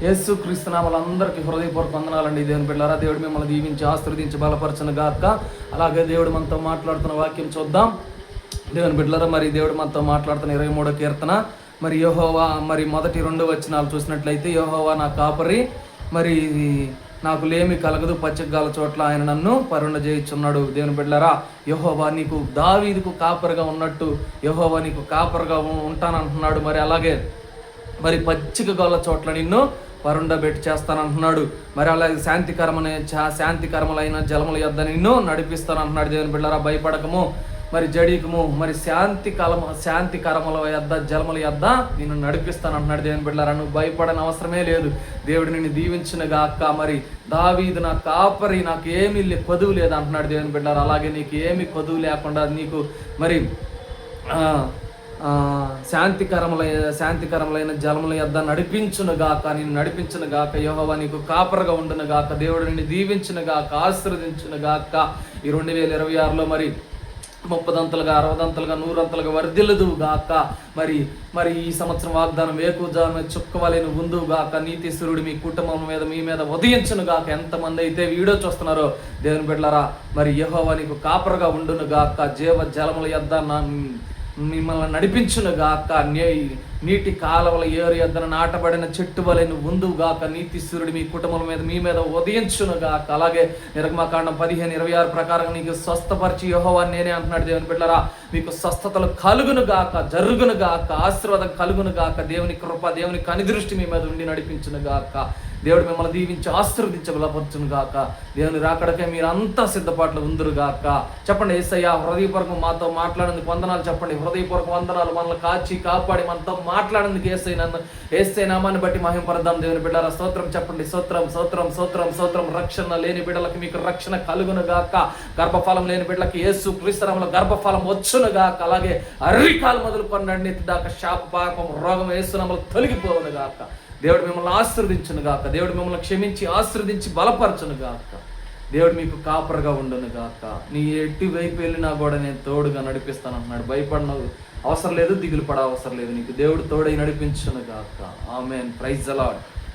యేసు క్రీస్తు నామములో అందరికీ హృదయపూర్వక వందనాలండి. దేవుని బిడ్డలారా, దేవుడు మిమ్మల్ని దీవించి ఆశీర్వదించి బలపరచును గాక. అలాగే దేవుడు మనతో మాట్లాడుతున్న వాక్యం చూద్దాం. దేవుని బిడ్డలారా, మరి దేవుడు మనతో మాట్లాడుతున్న 23వ కీర్తన మరి యెహోవా మరి మొదటి 2 వచనాలు చూసినట్లయితే, యెహోవా నా కాపరి, మరి నాకు లేమి కలగదు, పచ్చికగాల చోట్ల ఆయన నన్ను పరుండజేయుచున్నాడు. దేవుని బిడ్డలారా, యెహోవా నీకు దావీదుకు కాపరిగా ఉన్నట్టు యెహోవా నీకు కాపరిగా ఉంటానంటున్నాడు. మరి అలాగే మరి పచ్చిక గల చోట్ల నిన్ను పరుండబెట్టి చేస్తానంటున్నాడు. మరి అలాగే శాంతికరములైన జలముల యొద్ద నిన్ను నడిపిస్తానంటున్నాడు. దేవుని బిడ్డలారా, భయపడకము, మరి జడీకము, మరి శాంతికరముల యొద్ద జలముల యొద్ద నిన్ను నడిపిస్తానంటున్నాడు. దేవుని బిడ్డలారా, నువ్వు భయపడని అవసరమే లేదు. దేవుడు నిన్ను దీవించిన గాక. మరి దావీదు నా కాపరి, నాకు ఏమీ కొదువు లేదు అంటున్నాడు. దేవుని బిడ్డలారా, అలాగే నీకు ఏమి కొదువు లేకుండా నీకు మరి శాంతికరములైన జలముల యొద్ద నడిపించును గాక, నిన్ను నడిపించును గాక. యెహోవా నీకు కాపరగా ఉండును గాక. దేవుడు నిన్ను దీవించును గాక, ఆశీర్వదించును గాక. ఈ 2026లో మరి 30దంతలుగా 60దంతలుగా 100ంతలుగా వర్ధిల్లుదు గాక. మరి ఈ సంవత్సరం వాగ్దానం వేకుజామున చుక్కవలెను ఉందువు గాక. నీతి సూర్యుడు మీ కుటుంబం మీద మీ మీద ఉదయించును గాక. ఎంతమంది అయితే వీడియో చూస్తున్నారో దేవుని బిడ్డలారా, మరి యెహోవా నీకు కాపరగా ఉండును గాక. జీవ జలముల యొద్ద మిమ్మల్ని నడిపించును గాక. నీటి కాలవల ఏరు యొద్దన నాటబడిన చెట్టు వలె నువ్వు ఉందువు గాక. నీతి సూర్యుడు మీ కుటుంబం మీద మీ మీద ఉదయించును గాక. అలాగే నిర్గమకాండం 15:26 ప్రకారం నీకు స్వస్థపరిచి యెహోవా నేనే అంటున్నాడు. దేవుని బిడ్డలారా, మీకు స్వస్థతలు కలుగును గాక, జరుగును గాక, ఆశీర్వాదం కలుగును గాక. దేవుని కృప, దేవుని కనిదృష్టి మీ మీద ఉండి నడిపించును గాక. దేవుడు మిమ్మల్ని దీవించి ఆశీర్వదించి బలపరచును గాక. దేవుని రాకడకే మీరు అంతా సిద్ధపాట్లు ఉందురు గాక. చెప్పండి, యేసయ్య హృదయపూర్వకం మాతో మాట్లాడేందుకు వందనాలు చెప్పండి. హృదయపూర్వక వందనాలు. మనల్ని కాచి కాపాడి మనతో మాట్లాడేందుకు యేసయ్య నామాన్ని బట్టి మహిమపరదాం. దేవుని బిడ్డలారా, స్తోత్రం చెప్పండి. స్తోత్రం స్తోత్రం స్తోత్రం స్తోత్రం. రక్షణ లేని బిడ్డలకు మీకు రక్షణ కలుగును గాక. గర్భఫలం లేని బిడ్డలకి యేసు క్రీస్తునామములో గర్భఫలం వచ్చును గాక. అలాగే అరికాలు మొదలుకొని అన్నిటి దాకా శాప పాపం రోగం యేసు నామములో తొలగిపోవును గాక. దేవుడు మిమ్మల్ని ఆశీర్వదించును గాక. దేవుడు మిమ్మల్ని క్షమించి ఆశీర్వదించి బలపరచును గాక. దేవుడు మీకు కాపరగా ఉండును గాక. నీ ఎట్టి వైపు వెళ్ళినా కూడా నేను తోడుగా నడిపిస్తాను అంటున్నాడు. భయపడన అవసరం లేదు, దిగులు పడ అవసరం లేదు. నీకు దేవుడు తోడై నడిపించును గాక. ఆమేన్. Praise the lord.